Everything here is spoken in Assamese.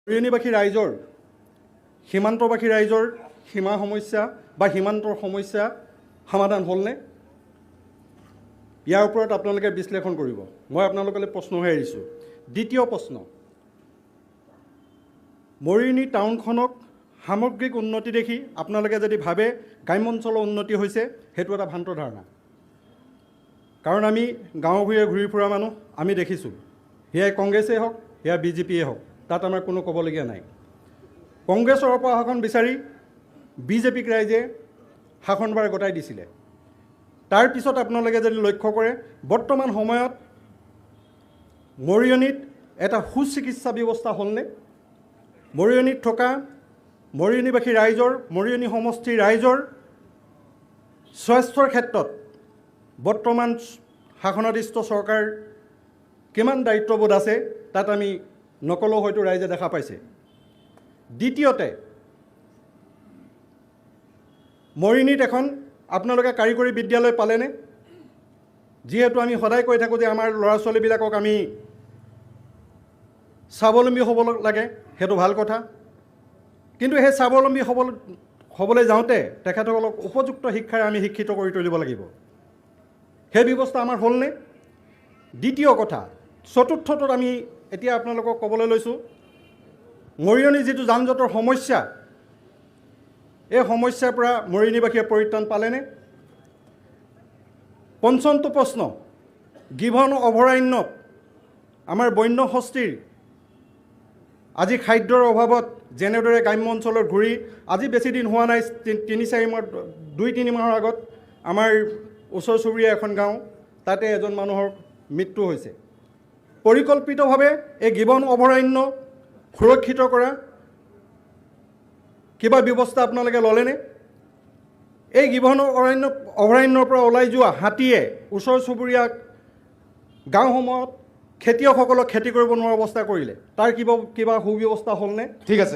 মৰিয়নিবাসী ৰাইজৰ সীমান্তবাসী ৰাইজৰ সীমা সমস্যা বা সীমান্তৰ সমস্যা সমাধান হ'লনে? ইয়াৰ ওপৰত আপোনালোকে বিশ্লেষণ কৰিব। মই আপোনালোকলৈ প্ৰশ্নহে এৰিছোঁ। দ্বিতীয় প্ৰশ্ন, মৰিয়নি টাউনখনক সামগ্ৰিক উন্নতি দেখি আপোনালোকে যদি ভাবে গ্ৰাম্য অঞ্চলৰ উন্নতি হৈছে, সেইটো এটা ভ্ৰান্ত ধাৰণা। কাৰণ আমি গাঁও ভূঞে ঘূৰি ফুৰা মানুহ, আমি দেখিছোঁ, সেয়াই কংগ্ৰেছেই হওক, সেয়া বিজেপিয়ে হওক, তাত আমাৰ কোনো ক'বলগীয়া নাই। কংগ্ৰেছৰ পৰা শাসন বিচাৰি বিজেপিক ৰাইজে শাসনভাৰ গতাই দিছিলে। তাৰপিছত আপোনালোকে যদি লক্ষ্য কৰে, বৰ্তমান সময়ত মৰিয়নিত এটা সুচিকিৎসা ব্যৱস্থা হ'লনে? মৰিয়নিত থকা মৰিয়নিবাসী ৰাইজৰ, মৰিয়নি সমষ্টিৰ ৰাইজৰ স্বাস্থ্যৰ ক্ষেত্ৰত বৰ্তমান শাসনাধীষ্ঠ চৰকাৰ কিমান দায়িত্ববোধ আছে, তাত আমি নকলেও হয়তো ৰাইজে দেখা পাইছে। দ্বিতীয়তে, মৰিয়নিত এখন আপোনালোকে কাৰিকৰী বিদ্যালয় পালেনে? যিহেতু আমি সদায় কৈ থাকোঁ যে আমাৰ ল'ৰা ছোৱালীবিলাকক আমি স্বাৱলম্বী হ'ব লাগে, সেইটো ভাল কথা। কিন্তু সেই স্বাৱলম্বী হ'বলৈ যাওঁতে তেখেতসকলক উপযুক্ত শিক্ষাৰে আমি শিক্ষিত কৰি তুলিব লাগিব। সেই ব্যৱস্থা আমাৰ হ'লনে? দ্বিতীয় কথা, চতুৰ্থটোত আমি এতিয়া আপোনালোকক ক'বলৈ লৈছোঁ, মৰিয়নি যিটো যান জঁটৰ সমস্যা, এই সমস্যাৰ পৰা মৰিয়নিবাসীয়ে পৰিত্ৰাণ পালেনে? পঞ্চমটো প্ৰশ্ন, গিবন অভয়াৰণ্যত আমাৰ বন্য হস্তীৰ আজি খাদ্যৰ অভাৱত যেনেদৰে গ্ৰাম্য অঞ্চলত ঘূৰি, আজি বেছি দিন হোৱা নাই, 2-3 মাহৰ আগত আমাৰ ওচৰ চুবুৰীয়া এখন গাঁও, তাতে এজন মানুহৰ মৃত্যু হৈছে। পৰিকল্পিতভাৱে এই গিবন অভয়াৰণ্য সুৰক্ষিত কৰা কিবা ব্যৱস্থা আপোনালোকে ল'লেনে? এই গিবন অভয়াৰণ্যৰ পৰা ওলাই যোৱা হাতীয়ে ওচৰ চুবুৰীয়া গাঁওসমূহত খেতিয়কসকলক খেতি কৰিব নোৱাৰা অৱস্থা কৰিলে। তাৰ কিবা সুব্যৱস্থা হ'লনে? ঠিক আছে।